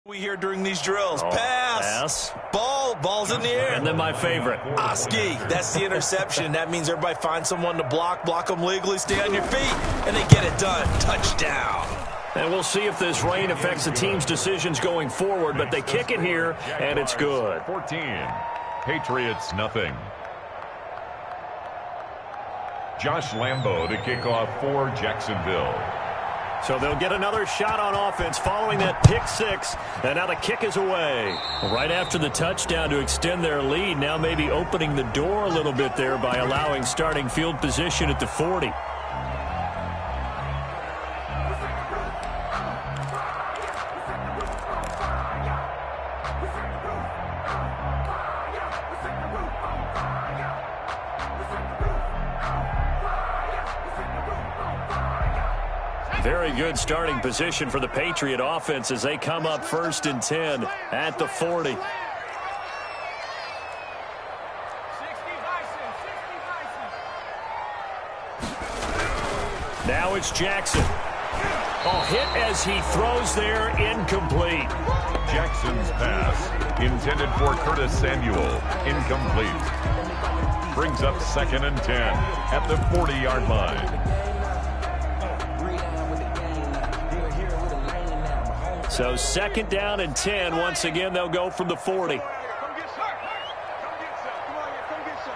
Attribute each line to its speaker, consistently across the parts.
Speaker 1: We hear during these drills, pass, ball's in the air.
Speaker 2: And then my favorite,
Speaker 1: Oski, that's the interception. That means everybody finds someone to block them legally, stay on your feet, and they get it done. Touchdown.
Speaker 2: And we'll see if this rain affects the team's decisions going forward, but they kick it here, and it's good.
Speaker 3: 14, Patriots nothing. Josh Lambo to kick off for Jacksonville.
Speaker 2: So they'll get another shot on offense following that pick six, and now the kick is away. Right after the touchdown to extend their lead, now maybe opening the door a little bit there by allowing starting field position at the 40. Very good starting position for the Patriot offense as they come up 1st and 10 at the 40. Now it's Jackson. Hit as he throws there, incomplete.
Speaker 3: Jackson's pass, intended for Curtis Samuel, incomplete. Brings up 2nd and 10 at the 40-yard line.
Speaker 2: So 2nd down and 10. Once again, they'll go from the 40.
Speaker 4: Come get some. Come get some. Come on here. Come get some.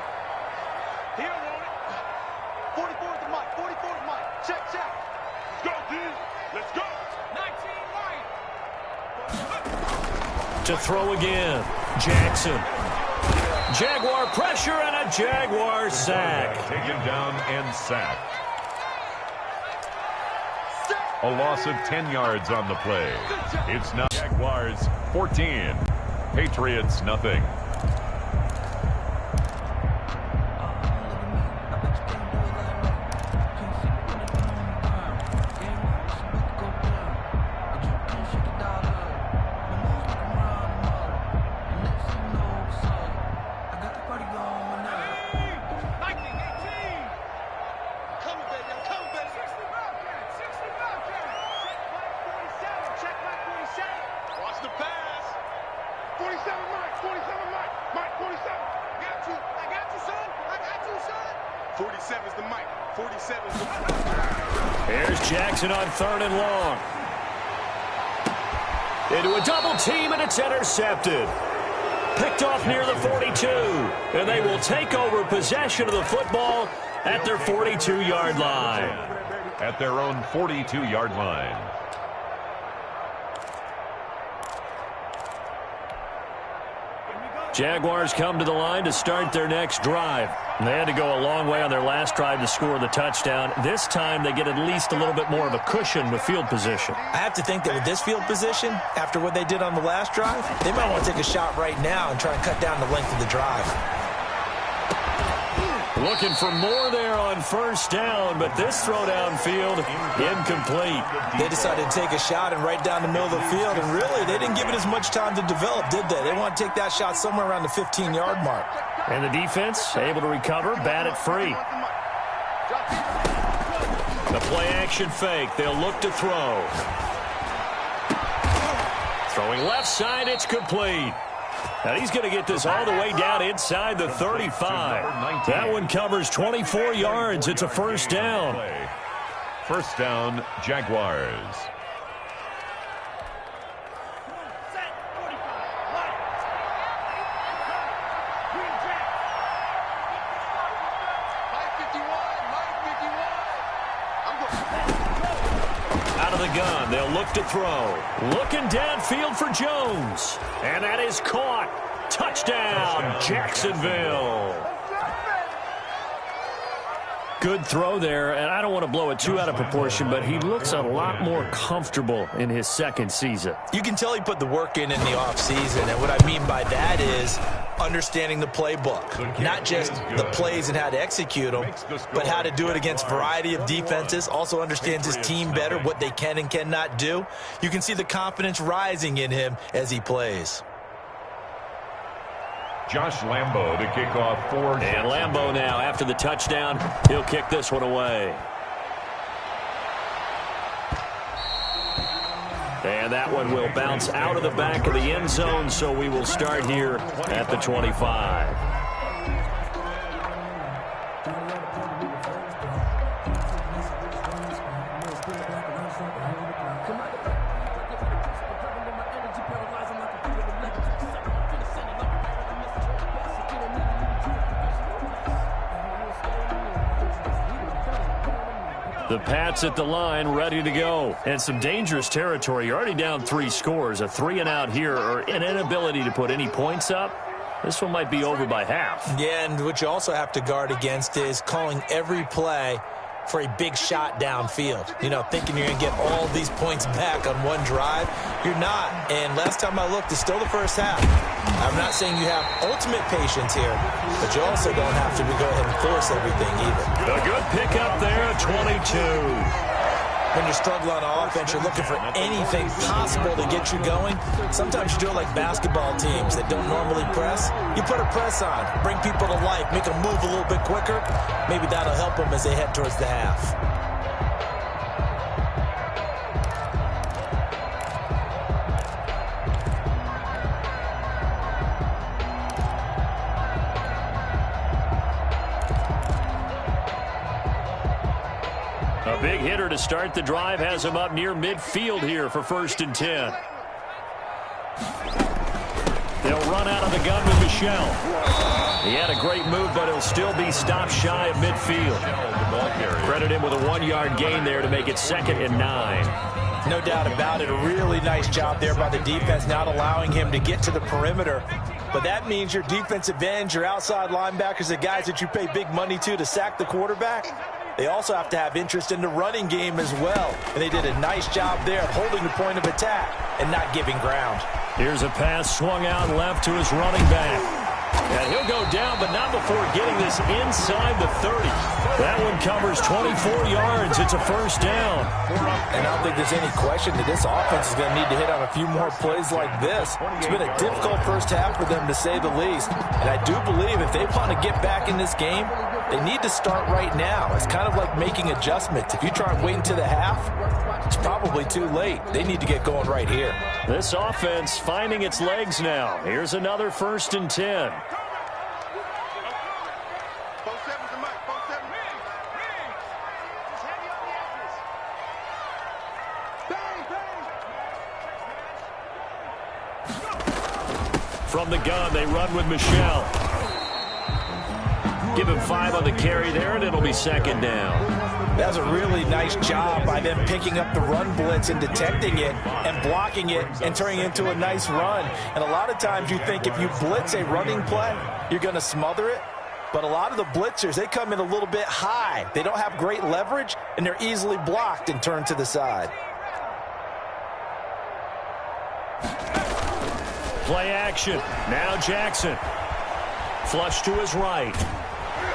Speaker 4: He don't want it. 44 at the mic. 44 at the mic. Check. Let's go, dude. Let's go. 19 right.
Speaker 2: To throw again. Jackson. Jaguar pressure and a Jaguar sack.
Speaker 3: Taken down and sacked. A loss of 10 yards on the play. It's now Jaguars 14, Patriots nothing.
Speaker 2: Here's Jackson on 3rd and long. Into a double team, and it's intercepted. Picked off near the 42. And they will take over possession of the football at their 42-yard line.
Speaker 3: At their own 42-yard line.
Speaker 2: Jaguars come to the line to start their next drive. They had to go a long way on their last drive to score the touchdown. This time they get at least a little bit more of a cushion with field position.
Speaker 1: I have to think that with this field position, after what they did on the last drive, they might want to take a shot right now and try and cut down the length of the drive.
Speaker 2: Looking for more there on 1st down, but this throw downfield, incomplete.
Speaker 1: They decided to take a shot and right down the middle of the field, and really, they didn't give it as much time to develop, did they? They want to take that shot somewhere around the 15-yard mark.
Speaker 2: And the defense able to recover, bat it free. The play-action fake, they'll look to throw. Throwing left side, it's complete. Now he's going to get this all the way down inside the 35. That one covers 24 yards. It's a 1st down.
Speaker 3: 1st down, Jaguars.
Speaker 2: Out of the gun, they'll look to throw. Looking downfield for Jones. And that is caught. Touchdown, Jacksonville. Good throw there, and I don't want to blow it too out of proportion, but he looks a lot more comfortable in his 2nd season.
Speaker 1: You can tell he put the work in the offseason, and what I mean by that is understanding the playbook. Not just the plays and how to execute them, but how to do it against a variety of defenses. Also understands his team better, what they can and cannot do. You can see the confidence rising in him as he plays.
Speaker 3: Josh Lambo to kick off for
Speaker 2: And Lambo now, after the touchdown, he'll kick this one away. And that one will bounce out of the back of the end zone, so we will start here at the 25. The Pats at the line, ready to go. And some dangerous territory. You're already down 3 scores. A 3-and-out here, or an inability to put any points up. This one might be over by half.
Speaker 1: Yeah, and what you also have to guard against is calling every play for a big shot downfield. You know, thinking you're going to get all these points back on one drive. You're not. And last time I looked, it's still the first half. I'm not saying you have ultimate patience here, but you also don't have to go ahead and force everything either.
Speaker 2: A good pickup there, 22.
Speaker 1: When you struggle on offense, you're looking for anything possible to get you going. Sometimes you do it like basketball teams that don't normally press. You put a press on, bring people to life, make them move a little bit quicker. Maybe that'll help them as they head towards the half.
Speaker 2: A big hitter to start the drive has him up near midfield here for 1st and 10. They'll run out of the gun with Michelle. He had a great move, but he'll still be stopped shy of midfield. Credit him with a 1-yard gain there to make it 2nd and 9.
Speaker 1: No doubt about it. A really nice job there by the defense, not allowing him to get to the perimeter. But that means your defensive ends, your outside linebackers, the guys that you pay big money to sack the quarterback, they also have to have interest in the running game as well. And they did a nice job there of holding the point of attack and not giving ground.
Speaker 2: Here's a pass swung out left to his running back. And he'll go down, but not before getting this inside the 30. That one covers 24 yards. It's a 1st down.
Speaker 1: And I don't think there's any question that this offense is going to need to hit on a few more plays like this. It's been a difficult first half for them, to say the least. And I do believe if they want to get back in this game, they need to start right now. It's kind of like making adjustments. If you try and wait until the half, it's probably too late. They need to get going right here.
Speaker 2: This offense finding its legs now. Here's another 1st and 10. From the gun, they run with Michelle. Give him 5 on the carry there, and it'll be 2nd down.
Speaker 1: That was a really nice job by them picking up the run blitz and detecting it and blocking it and turning it into a nice run. And a lot of times you think if you blitz a running play, you're going to smother it. But a lot of the blitzers, they come in a little bit high. They don't have great leverage, and they're easily blocked and turned to the side.
Speaker 2: Play action. Now Jackson. Flush to his right.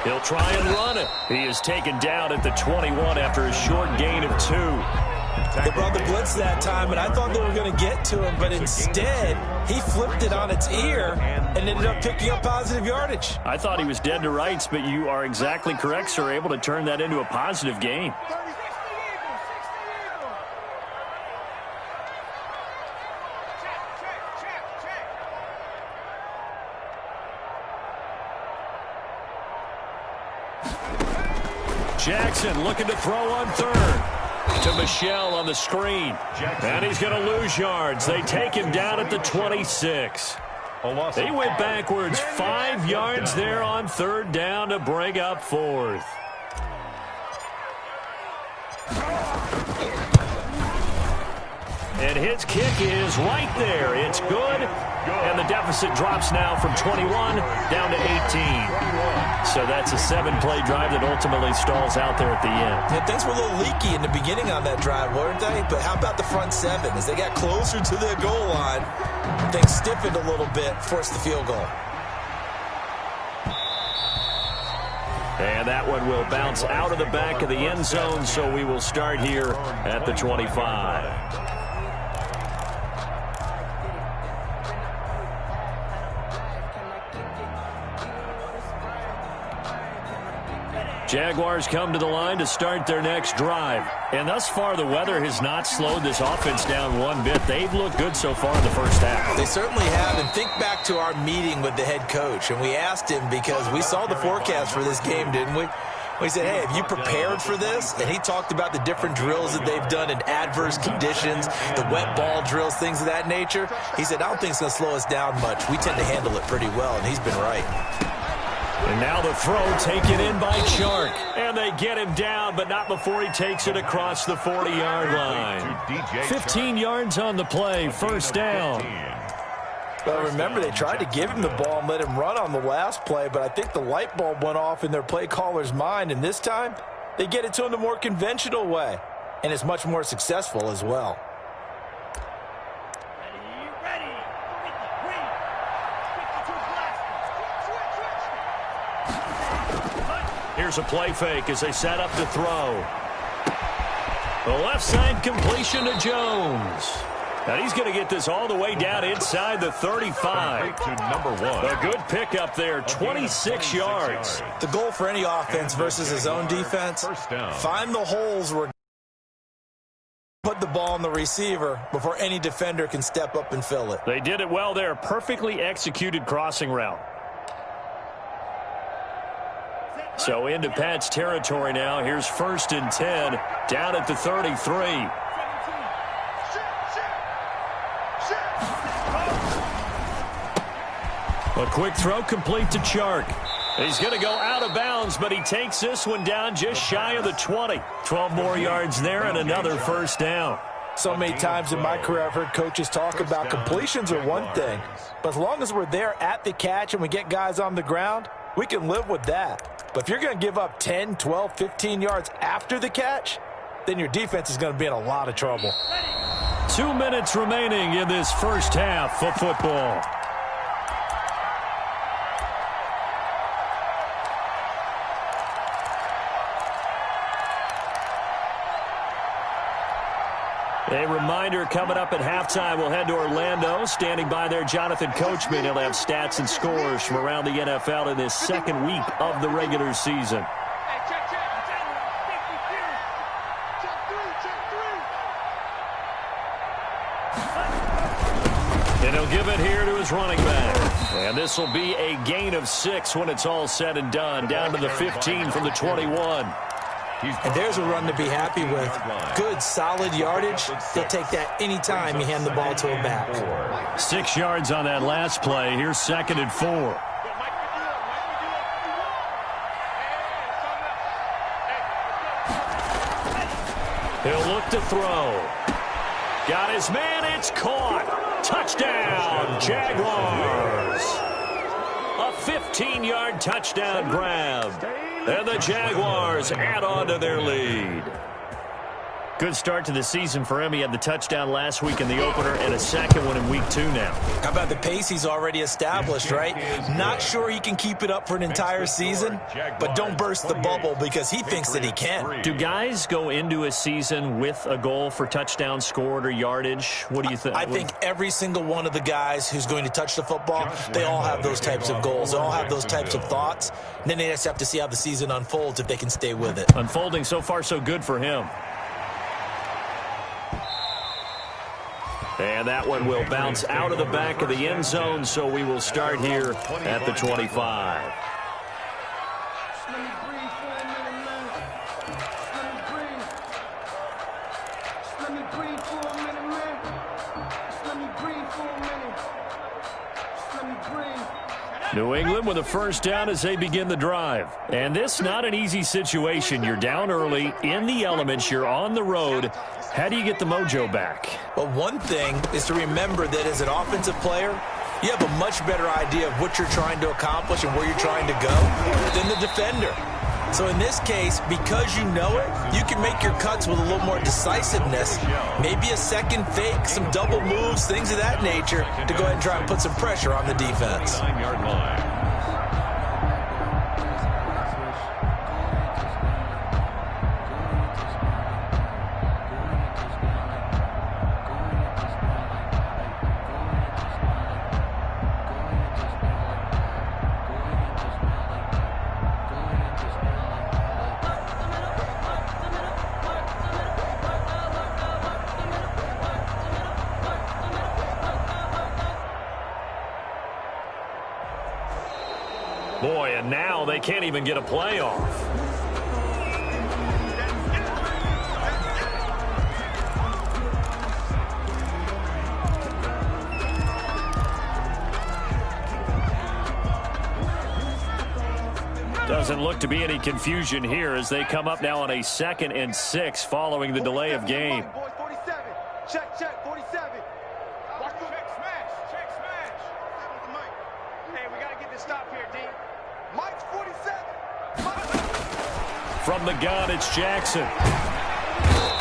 Speaker 2: He'll try and run it. He is taken down at the 21 after a short gain of 2.
Speaker 1: They brought the blitz that time, and I thought they were going to get to him, but instead, he flipped it on its ear and ended up picking up positive yardage.
Speaker 2: I thought he was dead to rights, but you are exactly correct, sir, able to turn that into a positive gain. Jackson looking to throw on 3rd. To Michelle on the screen. And he's going to lose yards. They take him down at the 26. He went backwards 5 yards there on 3rd down to bring up 4th. And his kick is right there. It's good. And the deficit drops now from 21 down to 18. So that's a 7-play drive that ultimately stalls out there at the end.
Speaker 1: Yeah, things were a little leaky in the beginning on that drive, weren't they? But how about the front 7? As they got closer to their goal line, things stiffened a little bit, forced the field goal.
Speaker 2: And that one will bounce out of the back of the end zone, so we will start here at the 25. Jaguars come to the line to start their next drive. And thus far, the weather has not slowed this offense down one bit. They've looked good so far in the first half.
Speaker 1: They certainly have. And think back to our meeting with the head coach. And we asked him, because we saw the forecast for this game, didn't we? We said, hey, have you prepared for this? And he talked about the different drills that they've done in adverse conditions, the wet ball drills, things of that nature. He said, I don't think it's going to slow us down much. We tend to handle it pretty well, and he's been right.
Speaker 2: And now the throw taken in by Chark. And they get him down, but not before he takes it across the 40-yard line. 15 yards on the play, first down.
Speaker 1: Well, remember, they tried to give him the ball and let him run on the last play, but I think the light bulb went off in their play caller's mind, and this time they get it to him the more conventional way, and it's much more successful as well.
Speaker 2: Here's a play fake as they set up to throw. The left side completion to Jones. And he's going to get this all the way down inside the 35.
Speaker 3: To number 1.
Speaker 2: A good pickup there, 26 yards.
Speaker 1: The goal for any offense versus his own defense,
Speaker 3: First down.
Speaker 1: find the holes where put the ball on the receiver before any defender can step up and fill it.
Speaker 2: They did it well there. Perfectly executed crossing route. So into Pat's territory now. Here's 1st and 10 down at the 33. A quick throw complete to Chark. He's going to go out of bounds, but he takes this one down just shy of the 20. 12 more yards there and another first down.
Speaker 1: So many times in my career I've heard coaches talk about completions are one thing, but as long as we're there at the catch and we get guys on the ground, we can live with that. But if you're going to give up 10, 12, 15 yards after the catch, then your defense is going to be in a lot of trouble.
Speaker 2: 2 minutes remaining in this first half of football. A reminder, coming up at halftime, we'll head to Orlando. Standing by there, Jonathan Coachman. He'll have stats and scores from around the NFL in this second week of the regular season. And he'll give it here to his running back. And this will be a gain of 6 when it's all said and done. Down to the 15 from the 21.
Speaker 1: And there's a run to be happy with. Good, solid yardage. They'll take that any time you hand the ball to a back.
Speaker 2: 6 yards on that last play. Here's 2nd and 4. He'll look to throw. Got his man. It's caught. Touchdown, Jaguars. A 15-yard touchdown grab. And the Jaguars add on to their lead. Good start to the season for him. He had the touchdown last week in the opener and a second one in week 2 now.
Speaker 1: How about the pace he's already established, right? Not sure he can keep it up for an entire season, but don't burst the bubble because he thinks that he can.
Speaker 2: Do guys go into a season with a goal for touchdown scored or yardage? What do you think?
Speaker 1: I think every single one of the guys who's going to touch the football, they all have those types of goals. They all have those types of thoughts. And then they just have to see how the season unfolds if they can stay with it.
Speaker 2: Unfolding so far so good for him. And that one will bounce out of the back of the end zone, so we will start here at the 25. New England with a first down as they begin the drive. And this not an easy situation. You're down early, in the elements, you're on the road. How do you get the mojo back?
Speaker 1: Well, one thing is to remember that as an offensive player, you have a much better idea of what you're trying to accomplish and where you're trying to go than the defender. So in this case, because you know it, you can make your cuts with a little more decisiveness. Maybe a second fake, some double moves, things of that nature to go ahead and try and put some pressure on the defense.
Speaker 3: 9-yard line.
Speaker 2: Boy, and now they can't even get a play off. Doesn't look to be any confusion here as they come up now on a 2nd and 6 following the delay of game.
Speaker 4: 47. Check, 47. Watch the check, smash. Hey, we got to get this stop here, D. Mike's 47.
Speaker 2: From the gun, it's Jackson.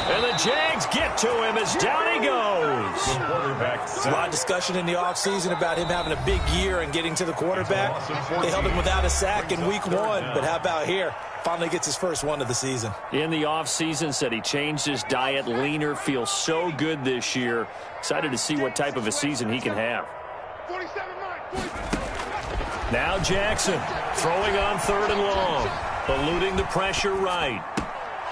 Speaker 2: And the Jags get to him as down he goes.
Speaker 1: There's a lot of discussion in the offseason about him having a big year and getting to the quarterback. They held him without a sack in week 1, but how about here? Finally gets his first one of the season.
Speaker 2: In the offseason, said he changed his diet, leaner, feels so good this year. Excited to see what type of a season he can have.
Speaker 4: 47, Mike.
Speaker 2: Now Jackson throwing on 3rd and long, eluding the pressure right.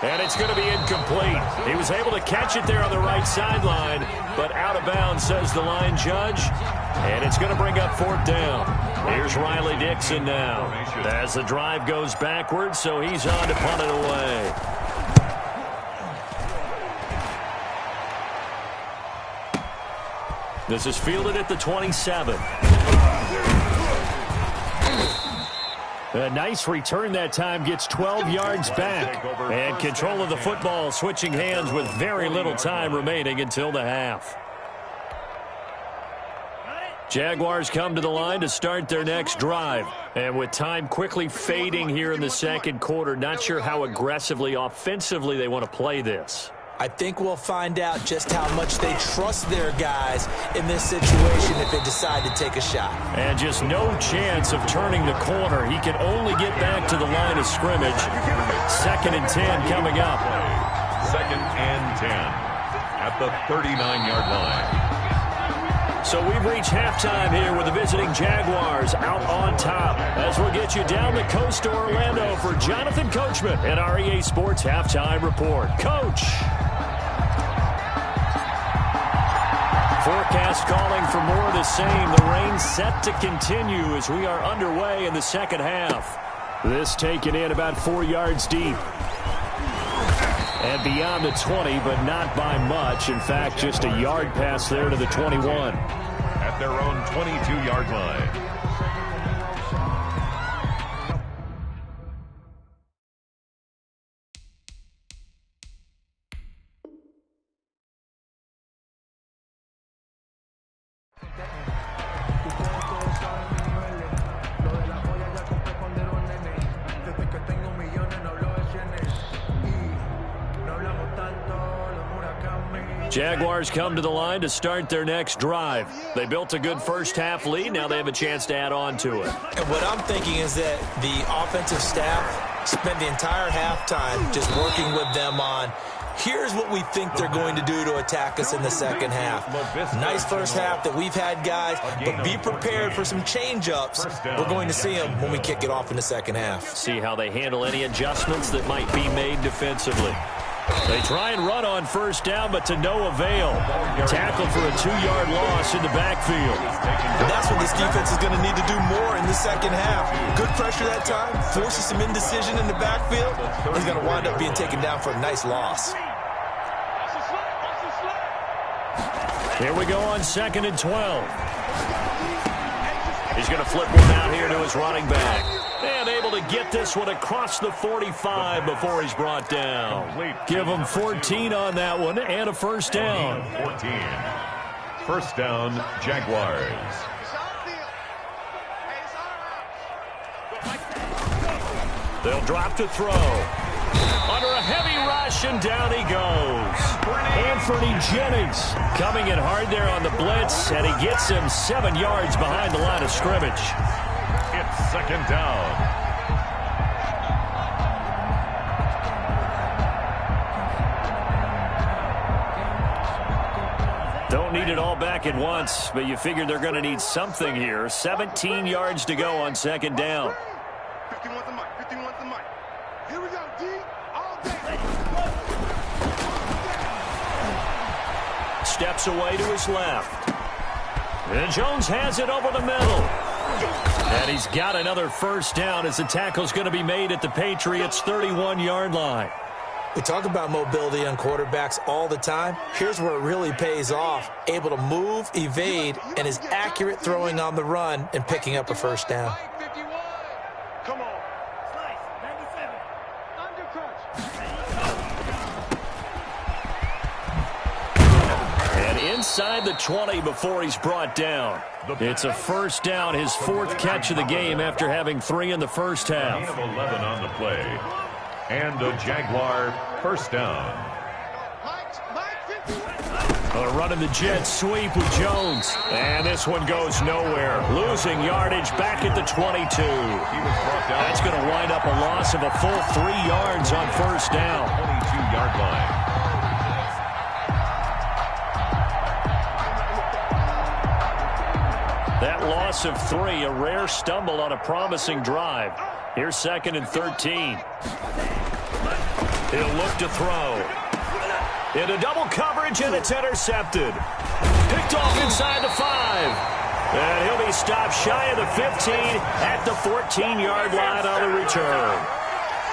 Speaker 2: And it's going to be incomplete. He was able to catch it there on the right sideline, but out of bounds, says the line judge. And it's going to bring up 4th down. Here's Riley Dixon now as the drive goes backwards, so he's on to punt it away. This is fielded at the 27. A nice return that time, gets 12 yards back. And control of the football switching hands with very little time remaining until the half. Jaguars come to the line to start their next drive. And with time quickly fading here in the 2nd quarter, not sure how aggressively, offensively they want to play this.
Speaker 1: I think we'll find out just how much they trust their guys in this situation if they decide to take a shot.
Speaker 2: And just no chance of turning the corner. He can only get back to the line of scrimmage. 2nd and 10 coming up.
Speaker 3: 2nd and 10 at the 39-yard line.
Speaker 2: So we've reached halftime here with the visiting Jaguars out on top. As we'll get you down the coast to Orlando for Jonathan Coachman and our EA Sports Halftime Report. Coach. Forecast calling for more of the same. The rain set to continue as we are underway in the 2nd half. This taken in about 4 yards deep. And beyond the 20, but not by much. In fact, just a yard pass there to the 21.
Speaker 3: At their own 22-yard line.
Speaker 2: Jaguars come to the line to start their next drive. They built a good first-half lead. Now they have a chance to add on to it.
Speaker 1: And what I'm thinking is that the offensive staff spent the entire halftime just working with them on, here's what we think they're going to do to attack us in the 2nd half. Nice first half that we've had, guys, but be prepared for some change-ups. We're going to see them when we kick it off in the 2nd half.
Speaker 2: See how they handle any adjustments that might be made defensively. They try and run on 1st down, but to no avail. Tackled for a 2-yard loss in the backfield.
Speaker 1: And that's what this defense is going to need to do more in the 2nd half. Good pressure that time, forces some indecision in the backfield. He's going to wind up being taken down for a nice loss.
Speaker 2: Here we go on 2nd and 12. He's going to flip one out here to his running back. And able to get this one across the 45 before he's brought down. Give him 14 on that one and a 1st down.
Speaker 3: 14. 1st down, Jaguars.
Speaker 2: They'll drop to throw. Under a heavy rush, and down he goes. Anthony Jennings coming in hard there on the blitz, and he gets him 7 yards behind the line of scrimmage.
Speaker 3: It's 2nd down.
Speaker 2: Don't need it all back at once, but you figure they're going to need something here. 17 yards to go on 2nd down.
Speaker 4: 51's the mic. 51's the mic. Here we go, D. All day.
Speaker 2: Steps away to his left. And Jones has it over the middle. And he's got another first down as the tackle's going to be made at the Patriots' 31-yard line.
Speaker 1: We talk about mobility on quarterbacks all the time. Here's where it really pays off. Able to move, evade, and is accurate throwing on the run and picking up a first down.
Speaker 4: Come on. Slice, 97. Under crunch.
Speaker 2: And inside the 20 before he's brought down. It's a first down, his fourth catch of the game after having 3 in the first half.
Speaker 3: 11 on the play. And a Jaguar first down.
Speaker 2: Running the jet sweep with Jones. And this one goes nowhere. Losing yardage back at the 22. That's going to wind up a loss of a full 3 yards on first down.
Speaker 3: 22-yard line.
Speaker 2: That loss of 3, a rare stumble on a promising drive. Here's 2nd and 13. He'll look to throw. Into double coverage, and it's intercepted. Picked off inside the 5. And he'll be stopped shy of the 15 at the 14-yard line on the return.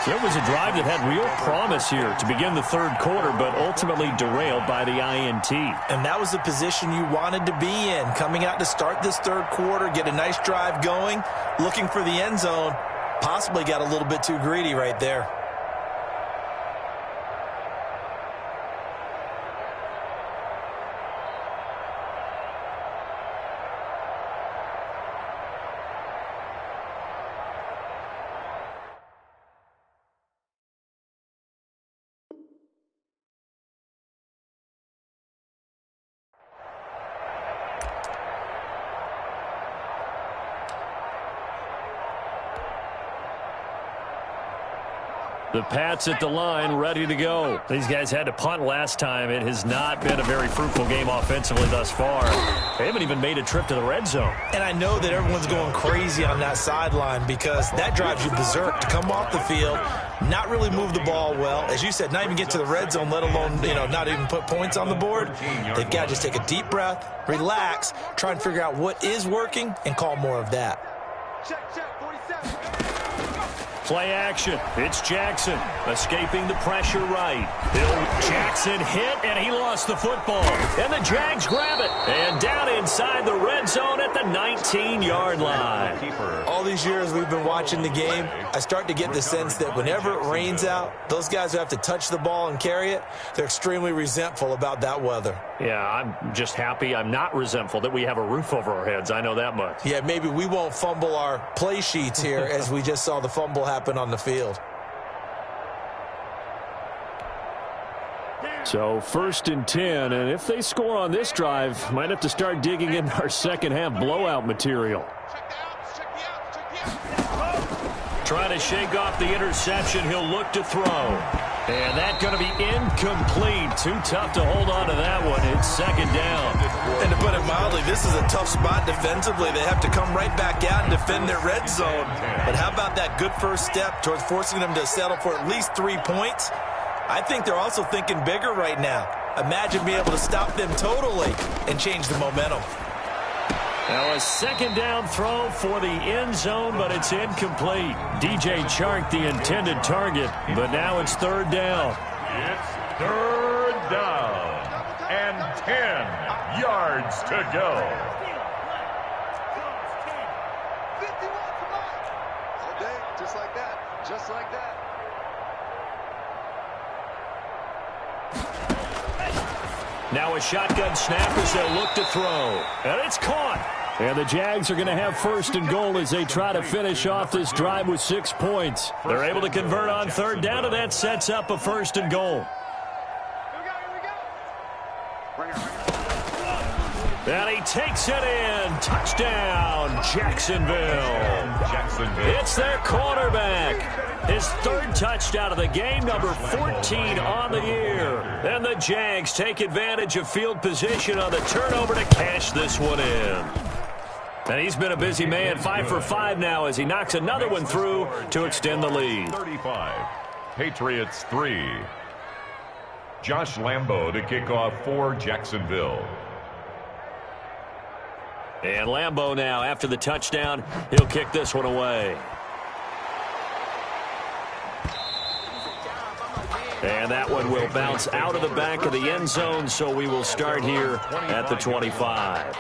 Speaker 2: So it was a drive that had real promise here to begin the third quarter, but ultimately derailed by the INT.
Speaker 1: And that was the position you wanted to be in. Coming out to start this third quarter, get a nice drive going, looking for the end zone. Possibly got a little bit too greedy right there.
Speaker 2: The Pats at the line, ready to go. These guys had to punt last time. It has not been a very fruitful game offensively thus far. They haven't even made a trip to the red zone.
Speaker 1: And I know that everyone's going crazy on that sideline because that drives you berserk to come off the field, not really move the ball well. As you said, not even get to the red zone, let alone, not even put points on the board. They've got to just take a deep breath, relax, try and figure out what is working, and call more of that.
Speaker 4: Check, 47.
Speaker 2: Play action. It's Jackson escaping the pressure right. Jackson hit, and he lost the football. And the Jags grab it. And down inside the red zone at the 19-yard line.
Speaker 1: All these years we've been watching the game, I start to get the sense that whenever it rains out, those guys who have to touch the ball and carry it, they're extremely resentful about that weather.
Speaker 2: Yeah, I'm just happy I'm not resentful that we have a roof over our heads. I know that much.
Speaker 1: Yeah, maybe we won't fumble our play sheets here as we just saw the fumble happen on the field.
Speaker 2: So 1st and 10, and if they score on this drive, might have to start digging in our second half blowout material. Trying to shake off the interception, he'll look to throw. And that's going to be incomplete. Too tough to hold on to that one. It's 2nd down.
Speaker 1: And to put it mildly, this is a tough spot defensively. They have to come right back out and defend their red zone. But how about that good first step towards forcing them to settle for at least 3 points? I think they're also thinking bigger right now. Imagine being able to stop them totally and change the momentum.
Speaker 2: Now a 2nd down throw for the end zone, but it's incomplete. DJ Chark, the intended target, but now it's 3rd down.
Speaker 3: It's 3rd down and 10 yards to go.
Speaker 4: 51 all day, just like that, just like that.
Speaker 2: Now a shotgun snap as they look to throw. And it's caught. And the Jags are going to have 1st and goal as they try to finish off this drive with 6 points. They're able to convert on 3rd down, and that sets up a 1st and goal. And he takes it in. Touchdown, Jacksonville. It's their quarterback. His 3rd touchdown of the game, number 14 on the year. And the Jags take advantage of field position on the turnover to cash this one in. And he's been a busy man, 5 for 5 now as he knocks another one through to extend the lead.
Speaker 3: 35, Patriots 3. Josh Lambo to kick off for Jacksonville.
Speaker 2: And Lambeau now, after the touchdown, he'll kick this one away. And that one will bounce out of the back of the end zone, so we will start here at the 25.